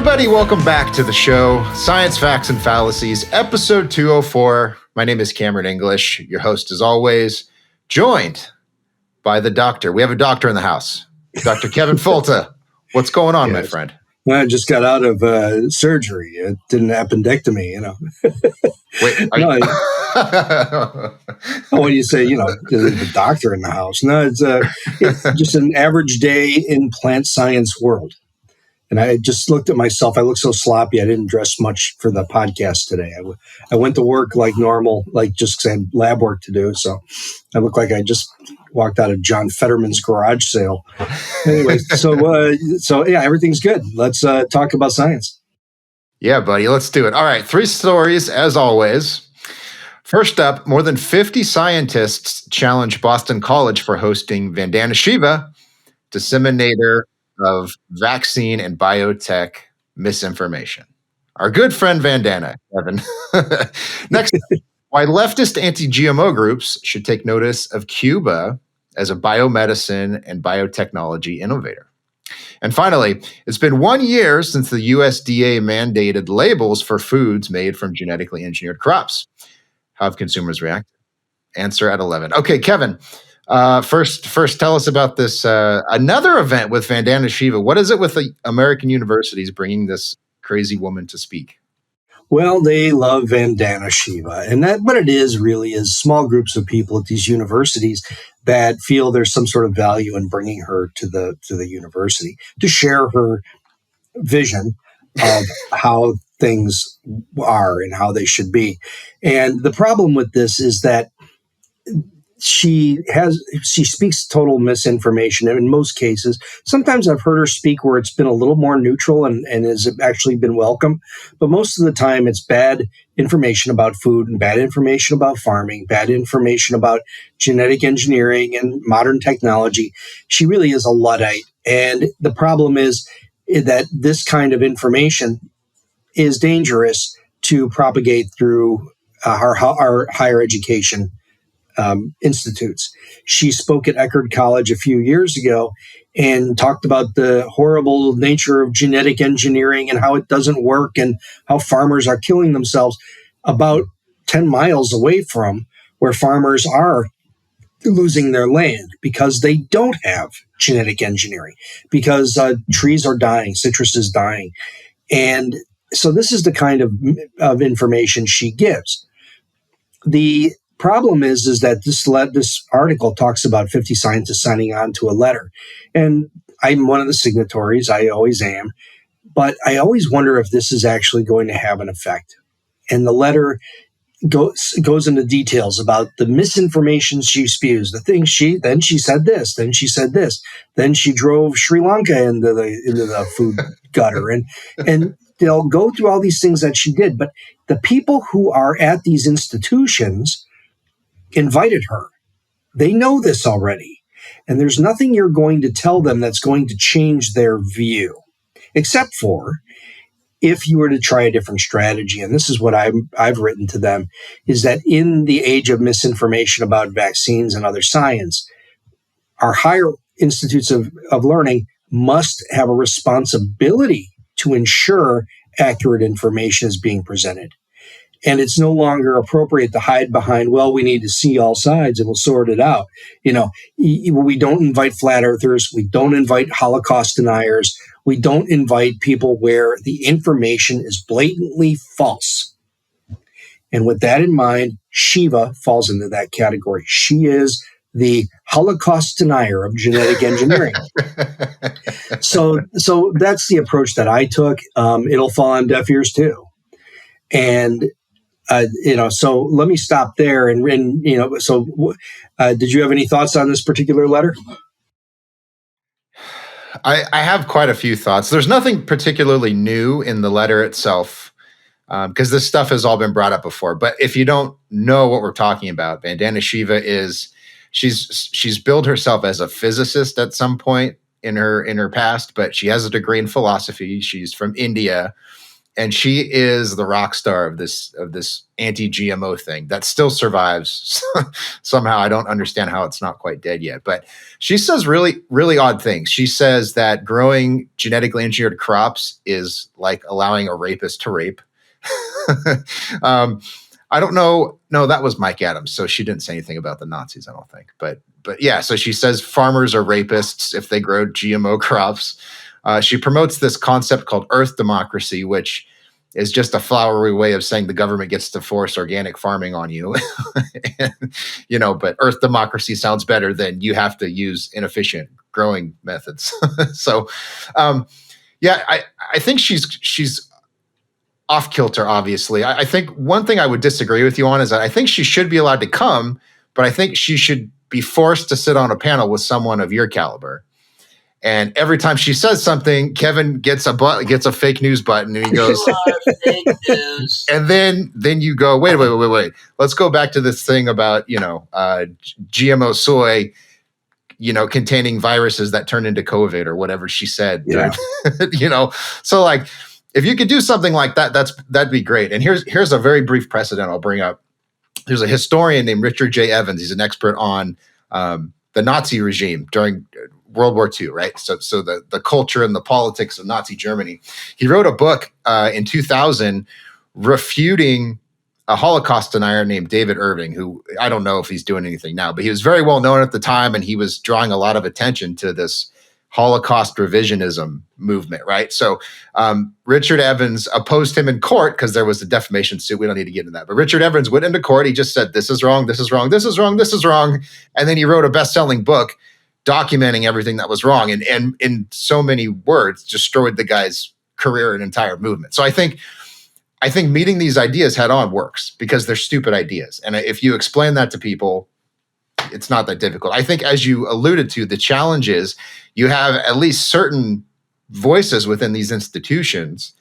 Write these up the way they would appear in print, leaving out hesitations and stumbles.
everybody. Welcome back to the show, Science Facts and Fallacies, episode 204. My name is Cameron English, your host as always, joined by the doctor. We have a doctor in the house, Dr. Kevin Folta. What's going on, my friend? I just got out of surgery. It did an appendectomy, you know. Wait, when you say, the doctor in the house. No, it's just an average day in plant science world. And I just looked at myself. I look so sloppy. I didn't dress much for the podcast today. I went to work like normal, like just because I had lab work to do. So I look like I just walked out of John Fetterman's garage sale. Anyway, so yeah, everything's good. Let's talk about science. Yeah, buddy, let's do it. All right, 3 stories as always. First up, more than 50 scientists challenge Boston College for hosting Vandana Shiva, disseminator of vaccine and biotech misinformation. Our good friend Vandana, Kevin. Next, why leftist anti-GMO groups should take notice of Cuba as a biomedicine and biotechnology innovator. And finally, it's been 1 year since the USDA mandated labels for foods made from genetically engineered crops. How have consumers reacted? Answer at 11. Okay, Kevin, first tell us about this another event with Vandana Shiva. What is it with the American universities bringing this crazy woman to speak? Well, they love Vandana Shiva, and what it is really is small groups of people at these universities that feel there's some sort of value in bringing her to the university to share her vision of how things are and how they should be. And the problem with this is that she speaks total misinformation in most cases. Sometimes I've heard her speak where it's been a little more neutral and has actually been welcome. But most of the time it's bad information about food and bad information about farming, bad information about genetic engineering and modern technology. She really is a Luddite. And the problem is that this kind of information is dangerous to propagate through our higher education institutes. She spoke at Eckerd College a few years ago and talked about the horrible nature of genetic engineering and how it doesn't work and how farmers are killing themselves about 10 miles away from where farmers are losing their land because they don't have genetic engineering, because trees are dying, citrus is dying. And so this is the kind of information she gives. The problem is that this article talks about 50 scientists signing on to a letter. And I'm one of the signatories. I always am. But I always wonder if this is actually going to have an effect. And the letter goes into details about the misinformation she spews, the things she said this, then she said this, then she drove Sri Lanka into the food gutter. And they'll go through all these things that she did. But the people who are at these institutions invited her. They know this already. And there's nothing you're going to tell them that's going to change their view, except for if you were to try a different strategy. And this is what I've written to them, is that in the age of misinformation about vaccines and other science, our higher institutes of learning must have a responsibility to ensure accurate information is being presented. And it's no longer appropriate to hide behind, well, we need to see all sides and we'll sort it out. We don't invite flat earthers. We don't invite Holocaust deniers. We don't invite people where the information is blatantly false. And with that in mind, Shiva falls into that category. She is the Holocaust denier of genetic engineering. So that's the approach that I took. It'll fall on deaf ears too. And so let me stop there. And did you have any thoughts on this particular letter? I have quite a few thoughts. There's nothing particularly new in the letter itself, because this stuff has all been brought up before. But if you don't know what we're talking about, Vandana Shiva she's billed herself as a physicist at some point in her past, but she has a degree in philosophy. She's from India. and she is the rock star of this anti-GMO thing that still survives somehow. I don't understand how it's not quite dead yet, but she says really, really odd things. She says that growing genetically engineered crops is like allowing a rapist to rape. I don't know. No, that was Mike Adams. So she didn't say anything about the Nazis, I don't think. But yeah, so she says farmers are rapists if they grow GMO crops. She promotes this concept called earth democracy, which is just a flowery way of saying the government gets to force organic farming on you. And, but earth democracy sounds better than you have to use inefficient growing methods. So, yeah, I think she's off kilter, obviously. I think one thing I would disagree with you on is that I think she should be allowed to come, but I think she should be forced to sit on a panel with someone of your caliber. And every time she says something, Kevin gets a fake news button, and he goes, fake news. And then you go, wait. Let's go back to this thing about GMO soy, containing viruses that turn into COVID or whatever she said. Yeah. So like, if you could do something like that, that'd be great. And here's a very brief precedent I'll bring up. There's a historian named Richard J. Evans. He's an expert on the Nazi regime during World War II, right? So the culture and the politics of Nazi Germany. He wrote a book in 2000 refuting a Holocaust denier named David Irving, who I don't know if he's doing anything now, but he was very well known at the time, and he was drawing a lot of attention to this Holocaust revisionism movement, right? So Richard Evans opposed him in court because there was a defamation suit. We don't need to get into that. But Richard Evans went into court. He just said, this is wrong, this is wrong, this is wrong, this is wrong. And then he wrote a best-selling book documenting everything that was wrong, and in so many words, destroyed the guy's career and entire movement. So I think meeting these ideas head on works because they're stupid ideas. And if you explain that to people, it's not that difficult. I think, as you alluded to, the challenge is you have at least certain voices within these institutions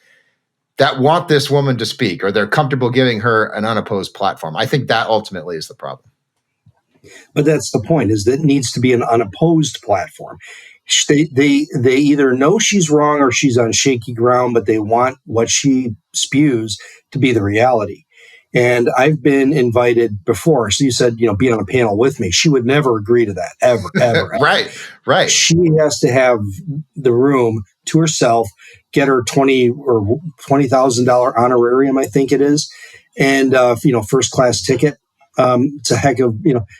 that want this woman to speak, or they're comfortable giving her an unopposed platform. I think that ultimately is the problem. But that's the point, is that it needs to be an unopposed platform. They either know she's wrong or she's on shaky ground, but they want what she spews to be the reality. And I've been invited before. So you said, be on a panel with me. She would never agree to that, ever. Right. She has to have the room to herself, get her $20,000 honorarium, I think it is, and first class ticket. It's a heck of,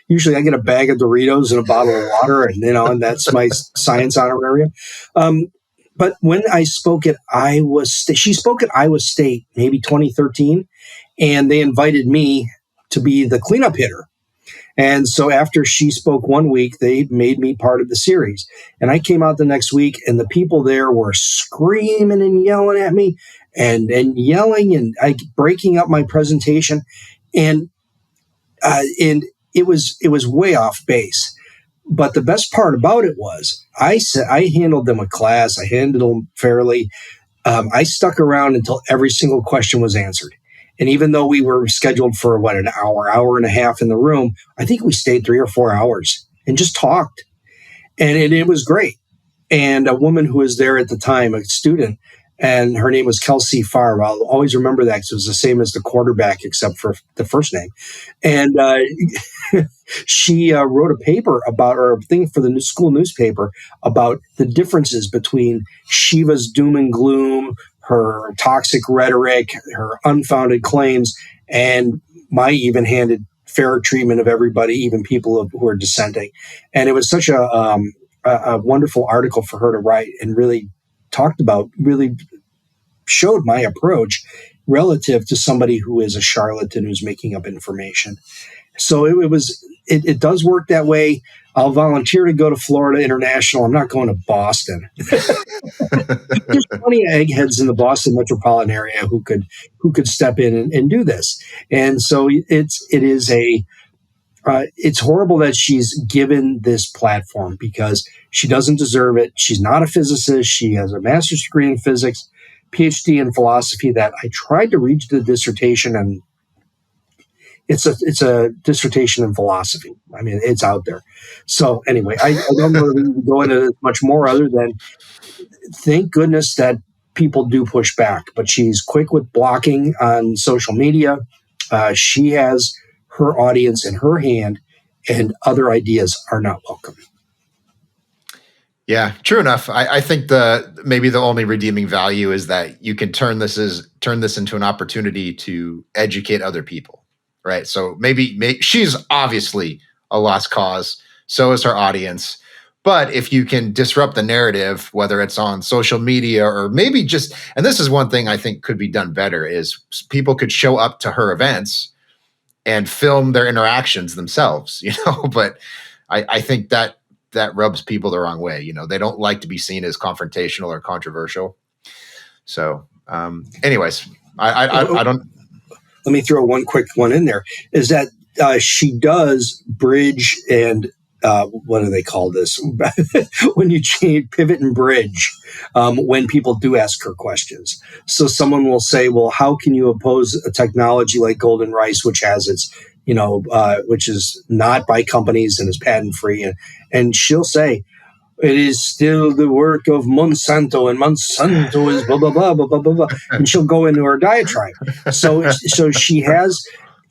usually I get a bag of Doritos and a bottle of water, and that's my science honorarium. But when I spoke at Iowa State, she spoke at Iowa State, maybe 2013, and they invited me to be the cleanup hitter. And so after she spoke one week, they made me part of the series. And I came out the next week, and the people there were screaming and yelling at me and yelling and breaking up my presentation. And it was way off base. But the best part about it was I handled them a class. I handled them fairly. I stuck around until every single question was answered. And even though we were scheduled for an hour and a half in the room, I think we stayed 3 or 4 hours and just talked. And it was great. And a woman who was there at the time, a student, and her name was Kelsey Farr. I'll always remember that because it was the same as the quarterback, except for the first name. And she wrote a paper or a thing for the school newspaper about the differences between Shiva's doom and gloom, her toxic rhetoric, her unfounded claims, and my even-handed fair treatment of everybody, even people who are dissenting. And it was such a wonderful article for her to write, and really showed my approach relative to somebody who is a charlatan who's making up information. So it does work that way. I'll volunteer to go to Florida International. I'm not going to Boston. There's plenty of eggheads in the Boston metropolitan area who could step in and do this. And so it's horrible that she's given this platform because she doesn't deserve it. She's not a physicist. She has a master's degree in physics, PhD in philosophy. That I tried to read the dissertation, and it's a dissertation in philosophy. I mean, it's out there. So anyway, I don't know if we can go into much more other than thank goodness that people do push back, but she's quick with blocking on social media. She has her audience in her hand, and other ideas are not welcome. Yeah, true enough. I think maybe the only redeeming value is that you can turn this into an opportunity to educate other people, right? So maybe she's obviously a lost cause. So is her audience. But if you can disrupt the narrative, whether it's on social media or maybe just, and this is one thing I think could be done better, is people could show up to her events and film their interactions themselves, But I think that rubs people the wrong way. They don't like to be seen as confrontational or controversial. So, anyways, I don't. Let me throw one quick one in there. Is that she does bridge and what do they call this? When you change pivot and bridge, when people do ask her questions. So someone will say, well, how can you oppose a technology like golden rice, which has its, which is not by companies and is patent free? And she'll say, it is still the work of Monsanto, and Monsanto is blah, blah, blah, blah, blah, blah, blah. And she'll go into her diatribe. So she has,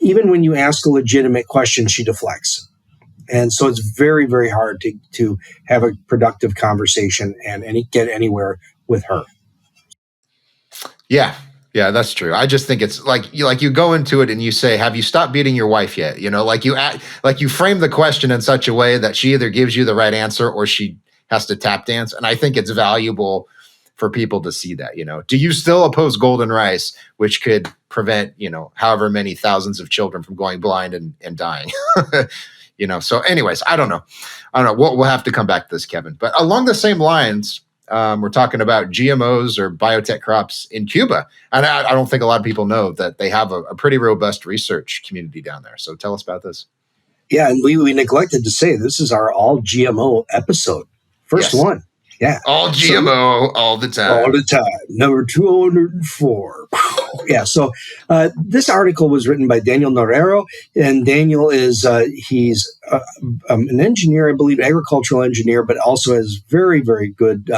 even when you ask a legitimate question, she deflects. And so it's very, very hard to have a productive conversation and get anywhere with her. Yeah, that's true. I just think it's like you go into it and you say, "Have you stopped beating your wife yet?" You frame the question in such a way that she either gives you the right answer or she has to tap dance. And I think it's valuable for people to see that. Do you still oppose golden rice, which could prevent however many thousands of children from going blind and dying? So anyways, I don't know. We'll have to come back to this, Kevin. But along the same lines, we're talking about GMOs or biotech crops in Cuba. And I don't think a lot of people know that they have a pretty robust research community down there. So tell us about this. Yeah, and we neglected to say this is our all GMO episode. First one. Yeah. All GMO, all the time. All the time. Number 204. Yeah. So this article was written by Daniel Norero. And Daniel is, he's an engineer, I believe, agricultural engineer, but also has very, very good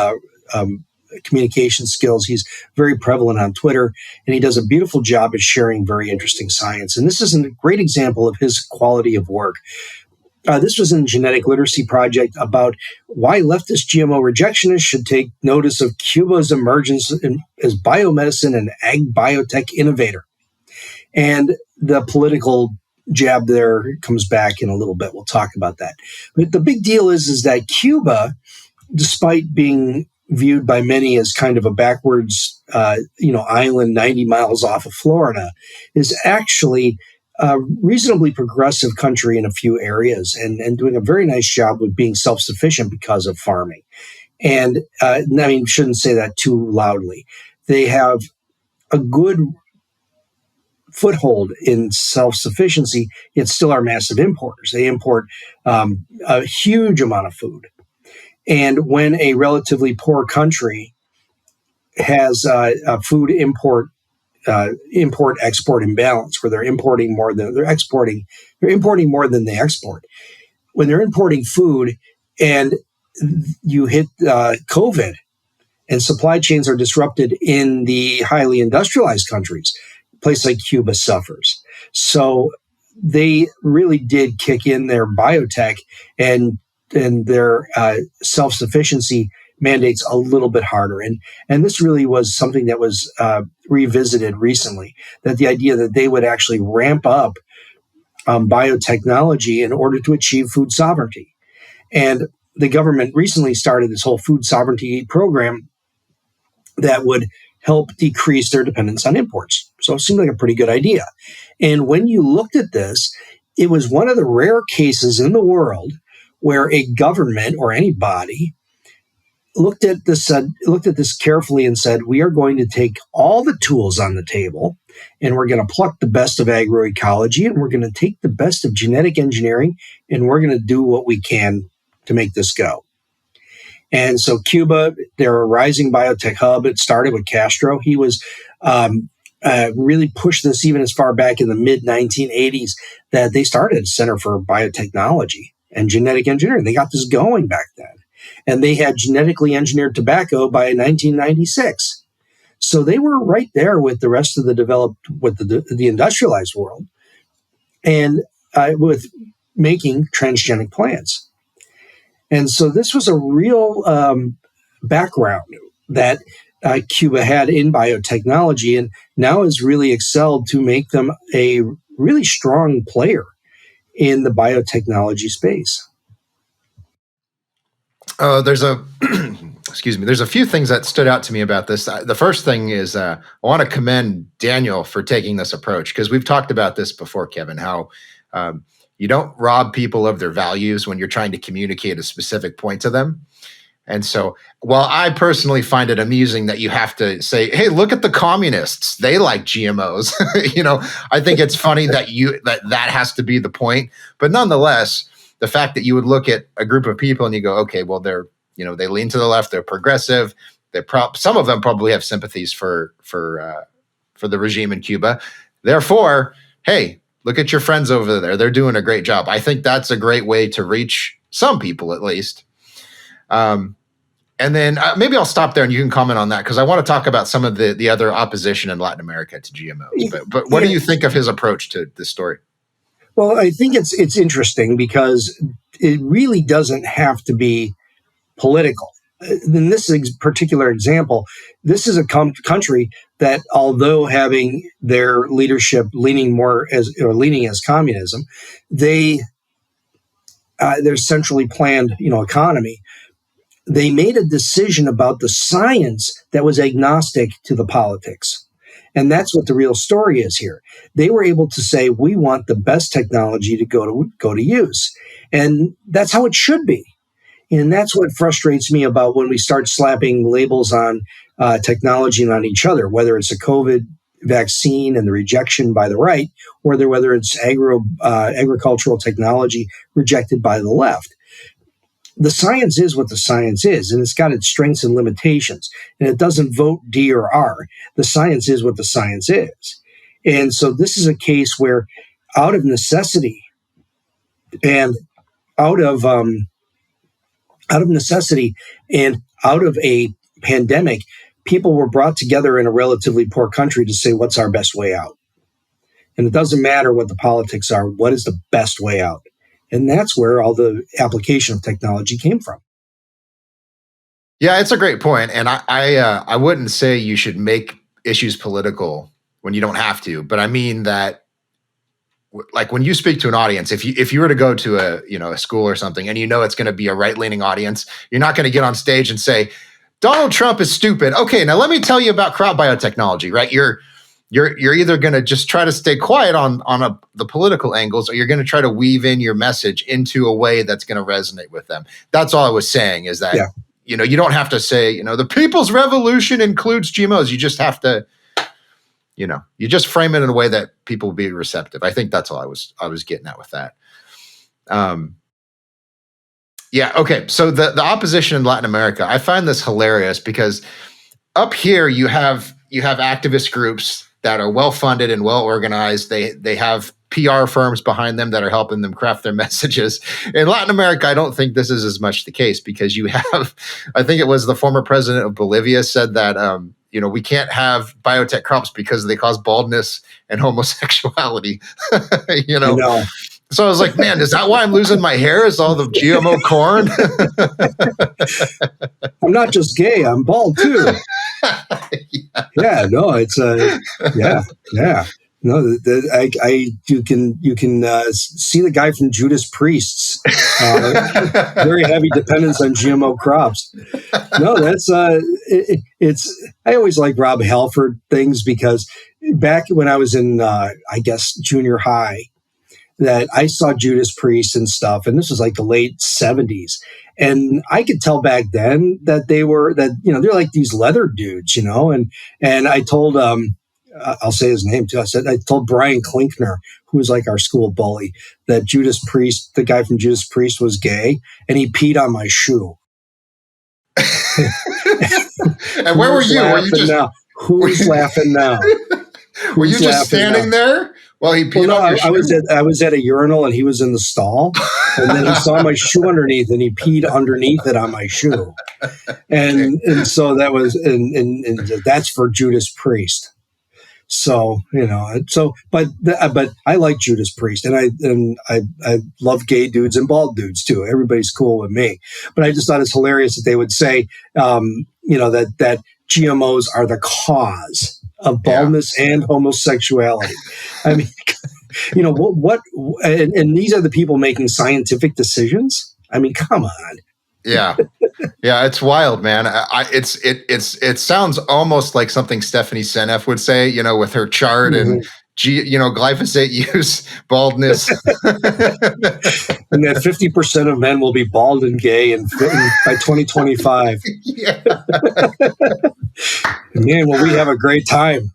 communication skills. He's very prevalent on Twitter, and he does a beautiful job at sharing very interesting science. And this is a great example of his quality of work. This was a genetic literacy project about why leftist GMO rejectionists should take notice of Cuba's emergence as biomedicine and ag biotech innovator. And the political jab there comes back in a little bit. We'll talk about that. But the big deal is that Cuba, despite being viewed by many as kind of a backwards, island 90 miles off of Florida, is actually a reasonably progressive country in a few areas and doing a very nice job with being self-sufficient because of farming. And shouldn't say that too loudly. They have a good foothold in self-sufficiency, yet still are massive importers. They import a huge amount of food. And when a relatively poor country has a food import-export imbalance, where they're importing more than they're exporting, they're importing more than they export. When they're importing food and you hit COVID and supply chains are disrupted in the highly industrialized countries, a place like Cuba suffers. So they really did kick in their biotech and their self-sufficiency mandates a little bit harder. And this really was something that was revisited recently, that the idea that they would actually ramp up biotechnology in order to achieve food sovereignty. And the government recently started this whole food sovereignty program that would help decrease their dependence on imports. So it seemed like a pretty good idea. And when you looked at this, it was one of the rare cases in the world where a government or any body looked at this carefully and said, we are going to take all the tools on the table and we're going to pluck the best of agroecology and we're going to take the best of genetic engineering and we're going to do what we can to make this go. And so Cuba, they're a rising biotech hub. It started with Castro. He was really pushed this even as far back in the mid-1980s that they started a Center for Biotechnology and Genetic Engineering. They got this going back then. And they had genetically engineered tobacco by 1996. So they were right there with the rest of the industrialized world, and with making transgenic plants. And so this was a real background that Cuba had in biotechnology, and now has really excelled to make them a really strong player in the biotechnology space. There's a excuse me. There's a few things that stood out to me about this. The first thing is I want to commend Daniel for taking this approach, because we've talked about this before, Kevin, how you don't rob people of their values when you're trying to communicate a specific point to them. And so, while I personally find it amusing that you have to say, "Hey, look at the communists; they like GMOs," I think it's funny that that has to be the point. But nonetheless, the fact that you would look at a group of people and you go, "Okay, well, they're they lean to the left, they're progressive, some of them probably have sympathies for the regime in Cuba. Therefore, hey, look at your friends over there; they're doing a great job." I think that's a great way to reach some people, at least. And then maybe I'll stop there and you can comment on that, because I want to talk about some of the other opposition in Latin America to GMOs. But what do you think of his approach to this story? Well, I think it's interesting because it really doesn't have to be political. In this particular example, this is a country that, although having their leadership leaning as communism, their centrally planned economy, they made a decision about the science that was agnostic to the politics. And that's what the real story is here. They were able to say, we want the best technology to go to use. And that's how it should be. And that's what frustrates me about when we start slapping labels on technology and on each other, whether it's a COVID vaccine and the rejection by the right, or whether it's agricultural technology rejected by the left. The science is what the science is, and it's got its strengths and limitations, and it doesn't vote D or R. The science is what the science is. And so this is a case where, out of necessity and out of a pandemic, people were brought together in a relatively poor country to say, what's our best way out? And it doesn't matter what the politics are, what is the best way out? And that's where all the application of technology came from. Yeah, it's a great point. And I wouldn't say you should make issues political when you don't have to. But I mean that, like, when you speak to an audience, if you were to go to a school or something, and it's going to be a right-leaning audience, you're not going to get on stage and say, Donald Trump is stupid. Okay, now let me tell you about crop biotechnology, right? You're either going to just try to stay quiet on the political angles, or you're going to try to weave in your message into a way that's going to resonate with them. That's all I was saying, is that, you don't have to say, the people's revolution includes GMOs. You just have to, you just frame it in a way that people will be receptive. I think that's all I was getting at with that. Yeah. Okay. So the opposition in Latin America, I find this hilarious, because up here you have activist groups that are well-funded and well-organized. They have PR firms behind them that are helping them craft their messages. In Latin America, I don't think this is as much the case, because you have, I think it was the former president of Bolivia said that, we can't have biotech crops because they cause baldness and homosexuality. I know. So I was like, man, is that why I'm losing my hair? Is all the GMO corn? I'm not just gay, I'm bald too. Yeah, no, it's yeah. No, you can see the guy from Judas Priest's very heavy dependence on GMO crops. No, that's it's. I always like Rob Halford things, because back when I was in junior high, that I saw Judas Priest and stuff, and this was like the late 70s. And I could tell back then that they're like these leather dudes, and I told, I'll say his name too. I told Brian Klinkner, who was like our school bully, that Judas Priest, the guy from Judas Priest, was gay, and he peed on my shoe. And where were you? Were you just now? Who's laughing now? Were you just standing there Well, he peed no, on your shoe. I was at a urinal and he was in the stall, and then he saw my shoe underneath and he peed underneath it on my shoe, Okay. and so that was and that's for Judas Priest. So but I like Judas Priest, and I love gay dudes and bald dudes too. Everybody's cool with me, but I just thought it's hilarious that they would say, that GMOs are the cause of baldness and homosexuality. I mean, what and these are the people making scientific decisions. I mean, come on. Yeah. Yeah, it's wild, man. It sounds almost like something Stephanie Seneff would say, with her chart and glyphosate use, baldness. And that 50% of men will be bald and gay by 2025. Yeah. Man, will we have a great time.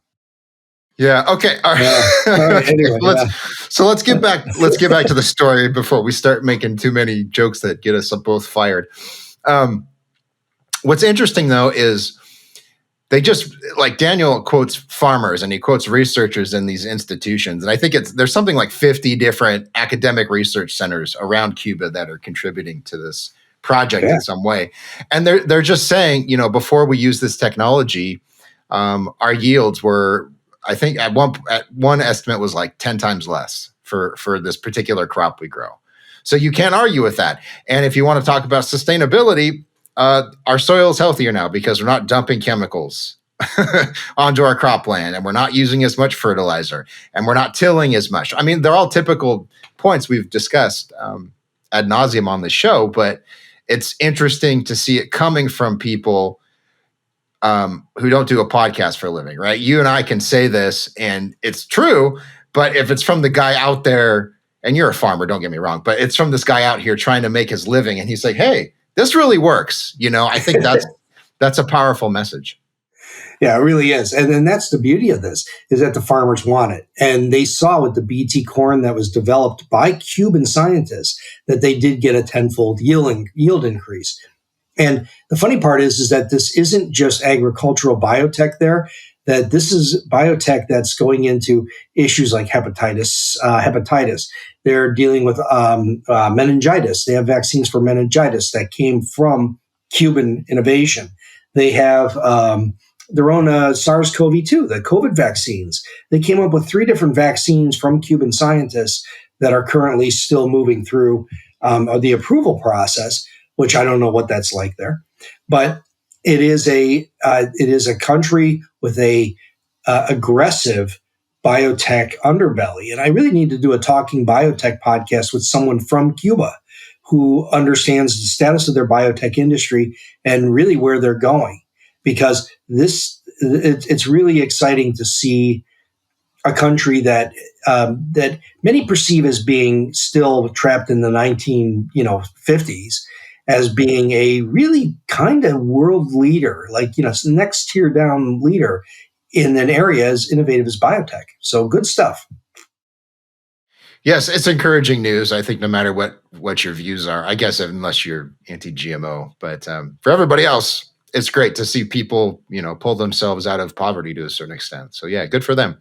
Yeah. Okay. All right. Yeah. All right. Anyway, let's get back to the story before we start making too many jokes that get us both fired. What's interesting though is they just, like, Daniel quotes farmers and he quotes researchers in these institutions, and I think there's something like 50 different academic research centers around Cuba that are contributing to this project in some way, and they're just saying, before we use this technology, our yields were, I think at one estimate was like 10 times less for this particular crop we grow. So you can't argue with that. And if you want to talk about sustainability, our soil is healthier now because we're not dumping chemicals onto our cropland, and we're not using as much fertilizer, and we're not tilling as much. I mean, they're all typical points we've discussed ad nauseum on the show, but it's interesting to see it coming from people who don't do a podcast for a living, right? You and I can say this and it's true, but if it's from the guy out there, and you're a farmer, don't get me wrong, but it's from this guy out here trying to make his living, and he's like, hey, this really works. I think that's a powerful message. Yeah, it really is. And then that's the beauty of this, is that the farmers want it. And they saw with the BT corn that was developed by Cuban scientists that they did get a tenfold yield increase. And the funny part is that this isn't just agricultural biotech there, that this is biotech that's going into issues like hepatitis. They're dealing with meningitis. They have vaccines for meningitis that came from Cuban innovation. They have their own SARS-CoV-2, the COVID vaccines. They came up with 3 different vaccines from Cuban scientists that are currently still moving through the approval process, which I don't know what that's like there. But it is a country with a aggressive biotech underbelly. And I really need to do a talking biotech podcast with someone from Cuba who understands the status of their biotech industry and really where they're going. Because it's really exciting to see a country that many perceive as being still trapped in the 1950s, as being a really kind of world leader, like next tier down leader in an area as innovative as biotech. So good stuff. Yes, it's encouraging news. I think no matter what your views are, I guess unless you're anti-GMO, but for everybody else, it's great to see people, pull themselves out of poverty to a certain extent. So yeah, good for them.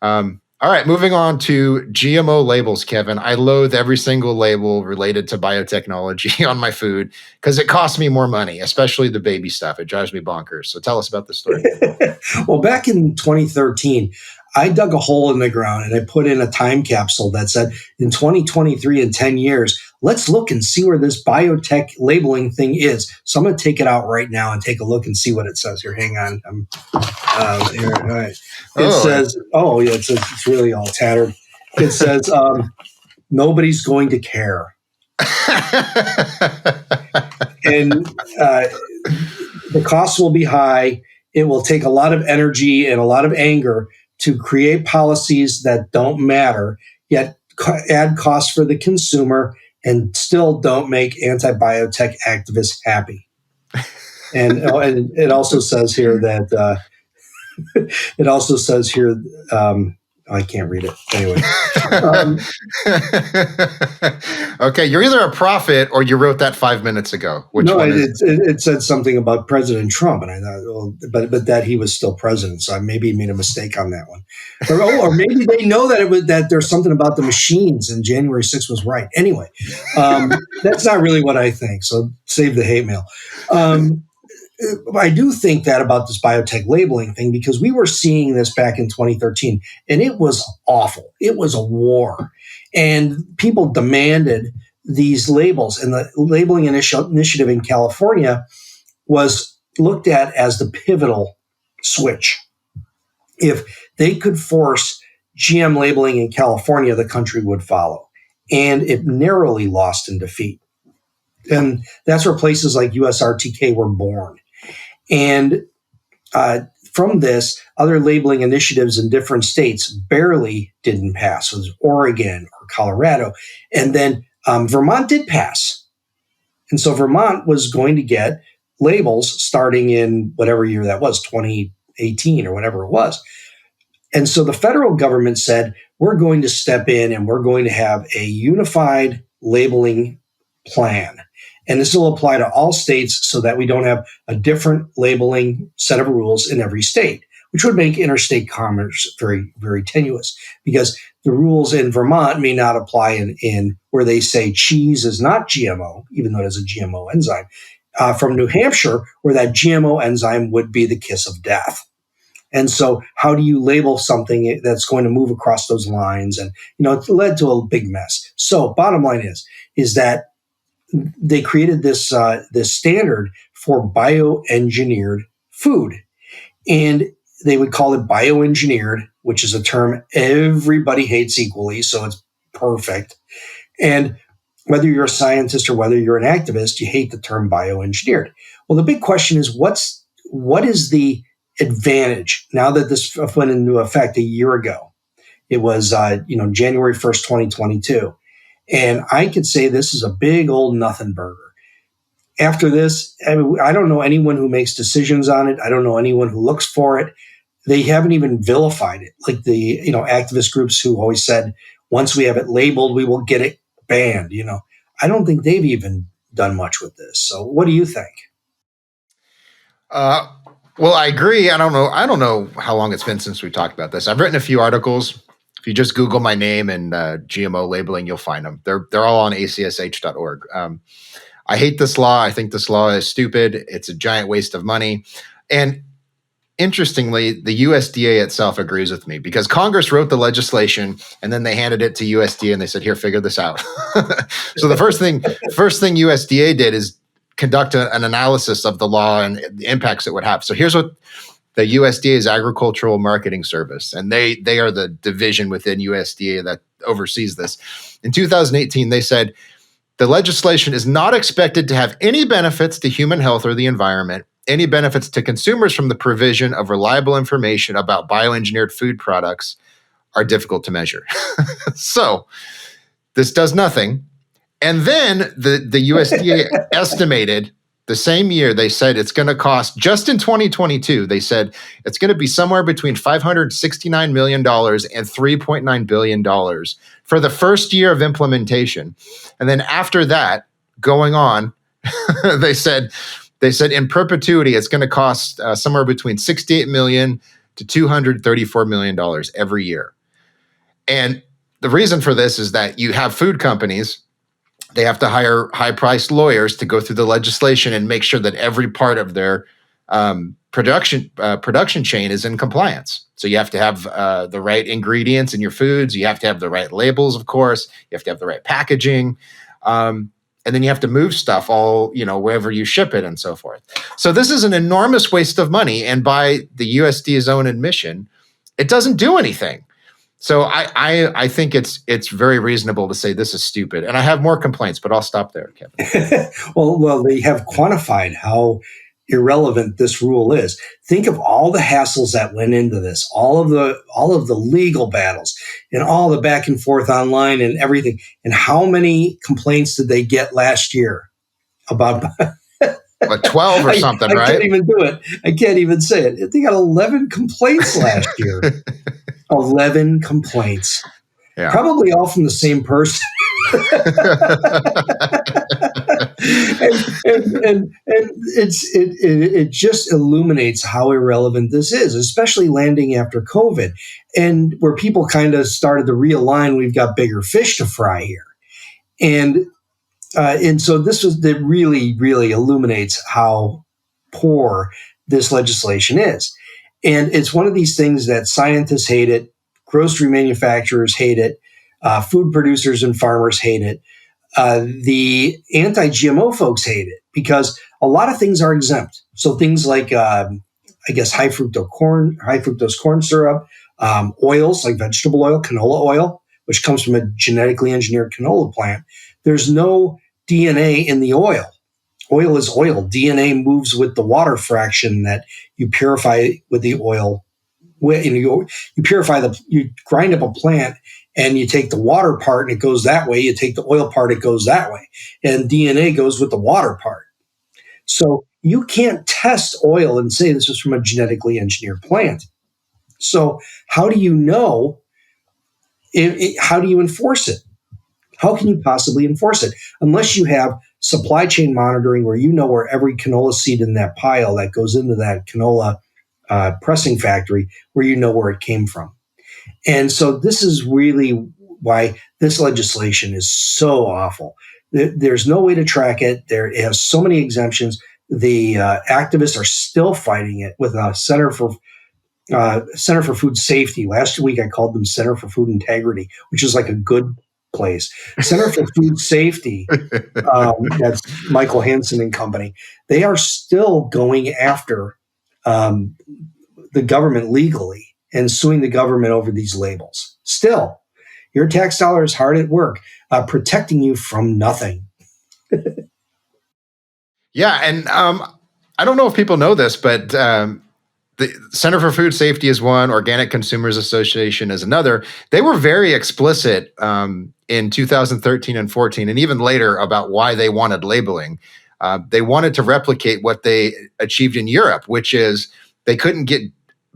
All right, moving on to GMO labels, Kevin. I loathe every single label related to biotechnology on my food because it costs me more money, especially the baby stuff. It drives me bonkers. So tell us about the story. Well, back in 2013, I dug a hole in the ground and I put in a time capsule that said, in 2023, in 10 years, let's look and see where this biotech labeling thing is. So I'm going to take it out right now and take a look and see what it says here. Hang on. Here, all right. It says, it's really all tattered. It says, nobody's going to care. And the costs will be high. It will take a lot of energy and a lot of anger to create policies that don't matter, yet add costs for the consumer and still don't make anti-biotech activists happy. And it also says here that I can't read it. Anyway. Um, Okay, you're either a prophet or you wrote that 5 minutes ago. Which no, one is? it said something about President Trump, and I thought, well, but that he was still president, so I maybe made a mistake on that one, or maybe they know that there's something about the machines, and January 6th was right. Anyway, that's not really what I think. So save the hate mail. I do think that about this biotech labeling thing, because we were seeing this back in 2013, and it was awful. It was a war, and people demanded these labels. And the labeling initiative in California was looked at as the pivotal switch. If they could force GM labeling in California, the country would follow. And it narrowly lost in defeat. And that's where places like USRTK were born. And from this, other labeling initiatives in different states barely didn't pass. So it was Oregon or Colorado. And then Vermont did pass. And so Vermont was going to get labels starting in whatever year that was, 2018 or whatever it was. And so the federal government said, we're going to step in and we're going to have a unified labeling plan. And this will apply to all states so that we don't have a different labeling set of rules in every state, which would make interstate commerce very, very tenuous, because the rules in Vermont may not apply in where they say cheese is not GMO, even though it is a GMO enzyme, from New Hampshire, where that GMO enzyme would be the kiss of death. And so how do you label something that's going to move across those lines? And, it led to a big mess. So bottom line is that they created this standard for bioengineered food. And they would call it bioengineered, which is a term everybody hates equally, so it's perfect. And whether you're a scientist or whether you're an activist, you hate the term bioengineered. Well, the big question is, what is the advantage now that this went into effect a year ago? It was January 1st, 2022. And I could say this is a big old nothing burger. After this, I don't know anyone who makes decisions on it. I don't know anyone who looks for it. They haven't even vilified it, like the activist groups who always said, once we have it labeled, we will get it banned. I don't think they've even done much with this. So what do you think? Well, I agree. I don't know how long it's been since we talked about this. I've written a few articles. If you just Google my name and GMO labeling, you'll find them. They're all on acsh.org. I hate this law. I think this law is stupid. It's a giant waste of money. And interestingly, the USDA itself agrees with me, because Congress wrote the legislation and then they handed it to USDA and they said, here, figure this out. So the first thing USDA did is conduct an analysis of the law and the impacts it would have. So here's what the USDA's Agricultural Marketing Service, and they are the division within USDA that oversees this. In 2018, they said, the legislation is not expected to have any benefits to human health or the environment, any benefits to consumers from the provision of reliable information about bioengineered food products are difficult to measure. So this does nothing. And then the USDA estimated the same year, they said it's going to cost, just in 2022, they said it's going to be somewhere between $569 million and $3.9 billion for the first year of implementation. And then after that, going on, they said in perpetuity, it's going to cost somewhere between $68 million to $234 million every year. And the reason for this is that you have food companies, they have to hire high-priced lawyers to go through the legislation and make sure that every part of their production chain is in compliance. So you have to have the right ingredients in your foods. You have to have the right labels, of course. You have to have the right packaging. And then you have to move stuff all, wherever you ship it and so forth. So this is an enormous waste of money. And by the USDA's own admission, it doesn't do anything. So I think it's very reasonable to say this is stupid. And I have more complaints, but I'll stop there, Kevin. Well, they have quantified how irrelevant this rule is. Think of all the hassles that went into this, all of the legal battles and all the back and forth online and everything. And how many complaints did they get last year about? Like 12 or something, right? I can't even do it. I can't even say it. They got 11 complaints last year. 11 complaints. Yeah. Probably all from the same person. and it just illuminates how irrelevant this is, especially landing after COVID, and where people kind of started to realign. We've got bigger fish to fry here, and so that really illuminates how poor this legislation is. And it's one of these things that scientists hate it, grocery manufacturers hate it, food producers and farmers hate it. The anti-GMO folks hate it because a lot of things are exempt. So things like, I guess, high fructose corn syrup, oils like vegetable oil, canola oil, which comes from a genetically engineered canola plant. There's no DNA in the oil. Oil is oil. DNA moves with the water fraction that you purify with the oil. You grind up a plant and you take the water part and it goes that way. You take the oil part, it goes that way. And DNA goes with the water part. So you can't test oil and say this is from a genetically engineered plant. So how do you know? How do you enforce it? How can you possibly enforce it? Unless you have supply chain monitoring where you know where every canola seed in that pile that goes into that canola pressing factory, where you know where it came from. And so this is really why this legislation is so awful. There's no way to track it. It has so many exemptions. The activists are still fighting it with a Center for Food Safety. Last week I called them Center for Food Integrity, which is like a good place. Center for Food Safety, that's Michael Hansen and company. They are still going after the government legally and suing the government over these labels. Still, your tax dollar is hard at work protecting you from nothing. Yeah, and I don't know if people know this, but the Center for Food Safety is one, Organic Consumers Association is another. They were very explicit in 2013 and 14, and even later, about why they wanted labeling. They wanted to replicate what they achieved in Europe, which is they couldn't get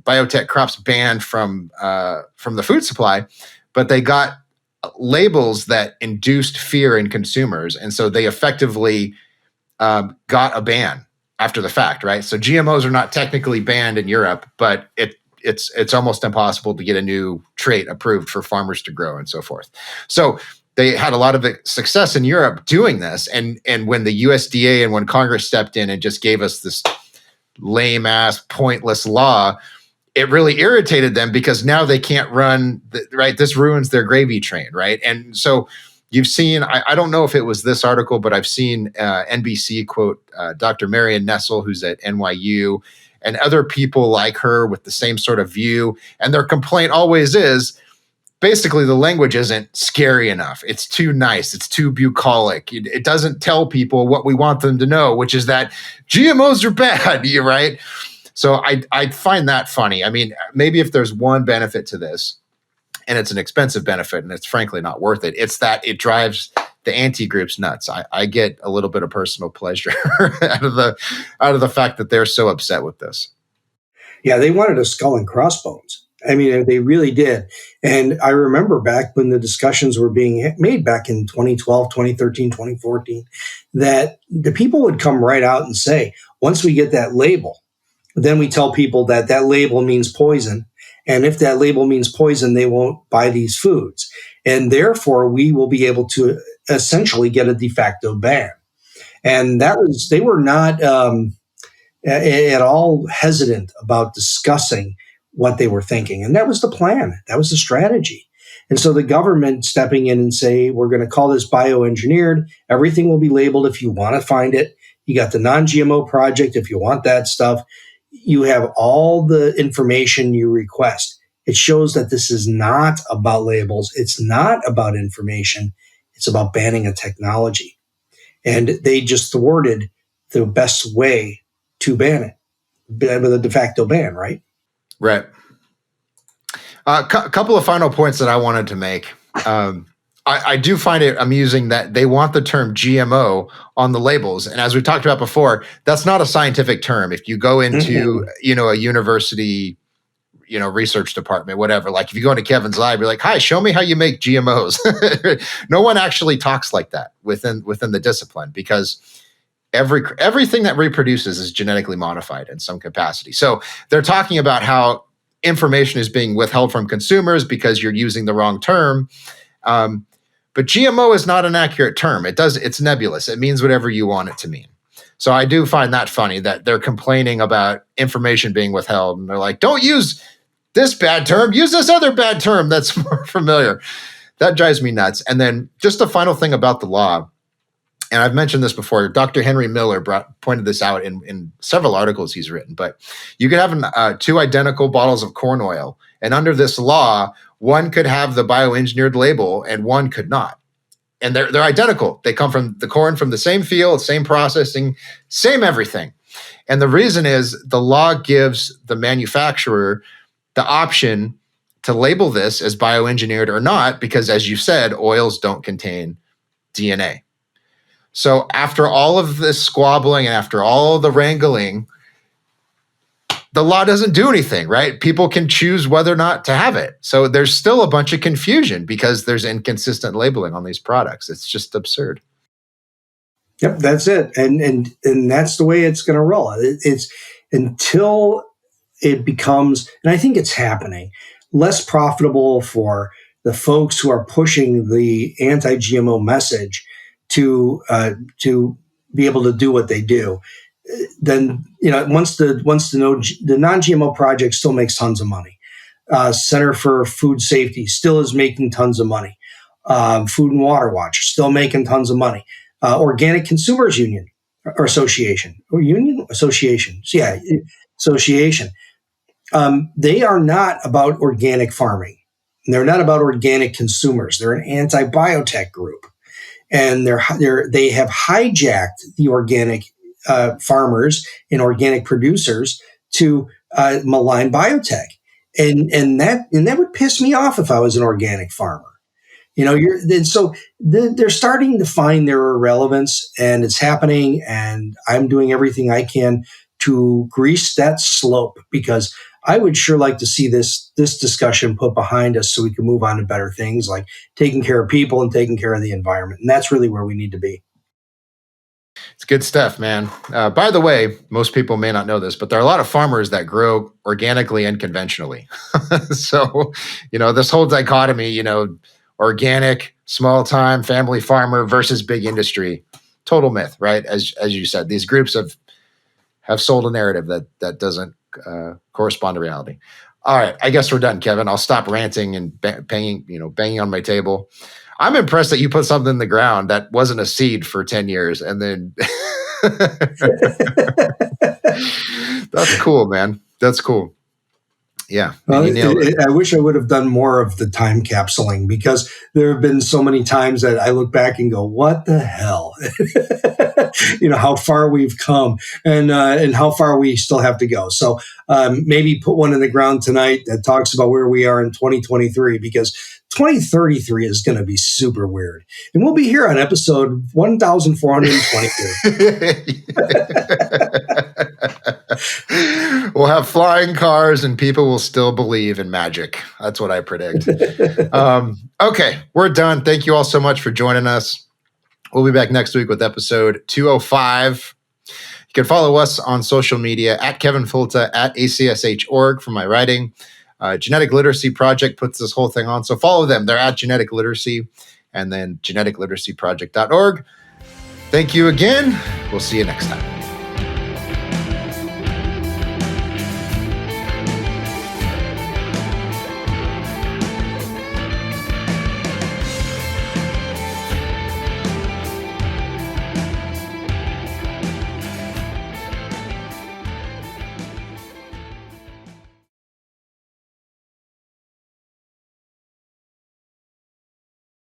biotech crops banned from the food supply, but they got labels that induced fear in consumers, and so they effectively got a ban after the fact, right? So GMOs are not technically banned in Europe, but it's almost impossible to get a new trait approved for farmers to grow and so forth. So they had a lot of success in Europe doing this, and when the USDA and when Congress stepped in and just gave us this lame ass pointless law, it really irritated them because now they can't run, right? This ruins their gravy train, right? And so you've seen, I don't know if it was this article, but I've seen NBC quote Dr. Marion Nessel, who's at NYU, and other people like her with the same sort of view. And their complaint always is, basically, the language isn't scary enough. It's too nice. It's too bucolic. It doesn't tell people what we want them to know, which is that GMOs are bad, right? So I find that funny. I mean, maybe if there's one benefit to this, and it's an expensive benefit, and it's frankly not worth it, it's that it drives the anti-groups nuts. I get a little bit of personal pleasure out of the fact that they're so upset with this. Yeah, they wanted a skull and crossbones. I mean, they really did. And I remember back when the discussions were being made back in 2012, 2013, 2014, that the people would come right out and say, once we get that label, then we tell people that that label means poison. And if that label means poison, they won't buy these foods. And therefore, we will be able to essentially get a de facto ban. And they were not at all hesitant about discussing what they were thinking. And that was the plan. That was the strategy. And so the government stepping in and say, we're going to call this bioengineered. Everything will be labeled if you want to find it. You got the non-GMO project if you want that stuff. You have all the information you request. It shows that this is not about labels. It's not about information. It's about banning a technology. And they just thwarted the best way to ban it with a de facto ban, right? Right. A couple of final points that I wanted to make. I do find it amusing that they want the term GMO on the labels. And as we talked about before, that's not a scientific term. If you go into, a university, research department, whatever. Like if you go into Kevin's lab, you're like, hi, show me how you make GMOs. No one actually talks like that within the discipline, because everything that reproduces is genetically modified in some capacity. So they're talking about how information is being withheld from consumers because you're using the wrong term. But GMO is not an accurate term. It's nebulous. It means whatever you want it to mean. So I do find that funny that they're complaining about information being withheld. And they're like, don't use this bad term, use this other bad term that's more familiar. That drives me nuts. And then just the final thing about the law, and I've mentioned this before, Dr. Henry Miller pointed this out in several articles he's written, but you could have 2 identical bottles of corn oil. And under this law, one could have the bioengineered label and one could not. And they're identical. They come from the corn from the same field, same processing, same everything. And the reason is the law gives the manufacturer the option to label this as bioengineered or not, because as you said, oils don't contain DNA. So after all of this squabbling and after all the wrangling, the law doesn't do anything, right? People can choose whether or not to have it. So there's still a bunch of confusion because there's inconsistent labeling on these products. It's just absurd. Yep, that's it. And that's the way it's going to roll. It's until it becomes, and I think it's happening, less profitable for the folks who are pushing the anti-GMO message to be able to do what they do. Then once the non-GMO project still makes tons of money. Center for Food Safety still is making tons of money. Food and Water Watch still making tons of money. Organic Consumers Union or Association or Union Association, association. They are not about organic farming. They're not about organic consumers. They're an anti-biotech group, and they have hijacked the organic farmers and organic producers to malign biotech, and that would piss me off if I was an organic farmer. So they're starting to find their irrelevance, and it's happening. And I'm doing everything I can to grease that slope, because I would sure like to see this discussion put behind us so we can move on to better things like taking care of people and taking care of the environment. And that's really where we need to be. It's good stuff, man. By the way, most people may not know this, but there are a lot of farmers that grow organically and conventionally. So, this whole dichotomy, organic, small time family farmer versus big industry, total myth, right? As you said, these groups have sold a narrative that doesn't correspond to reality. All right, I guess we're done, Kevin. I'll stop ranting and banging on my table. I'm impressed that you put something in the ground that wasn't a seed for 10 years. And then that's cool, man. That's cool. Yeah. Well, I wish I would have done more of the time capsuling, because there have been so many times that I look back and go, what the hell? How far we've come and how far we still have to go. So maybe put one in the ground tonight that talks about where we are in 2023, because 2033 is going to be super weird. And we'll be here on episode 1422. We'll have flying cars and people will still believe in magic. That's what I predict. Okay, we're done. Thank you all so much for joining us. We'll be back next week with episode 205. You can follow us on social media at Kevin Folta at ACSH.org for my writing. Genetic Literacy Project puts this whole thing on, so follow them. They're at Genetic Literacy, and then geneticliteracyproject.org. Thank you again. We'll see you next time.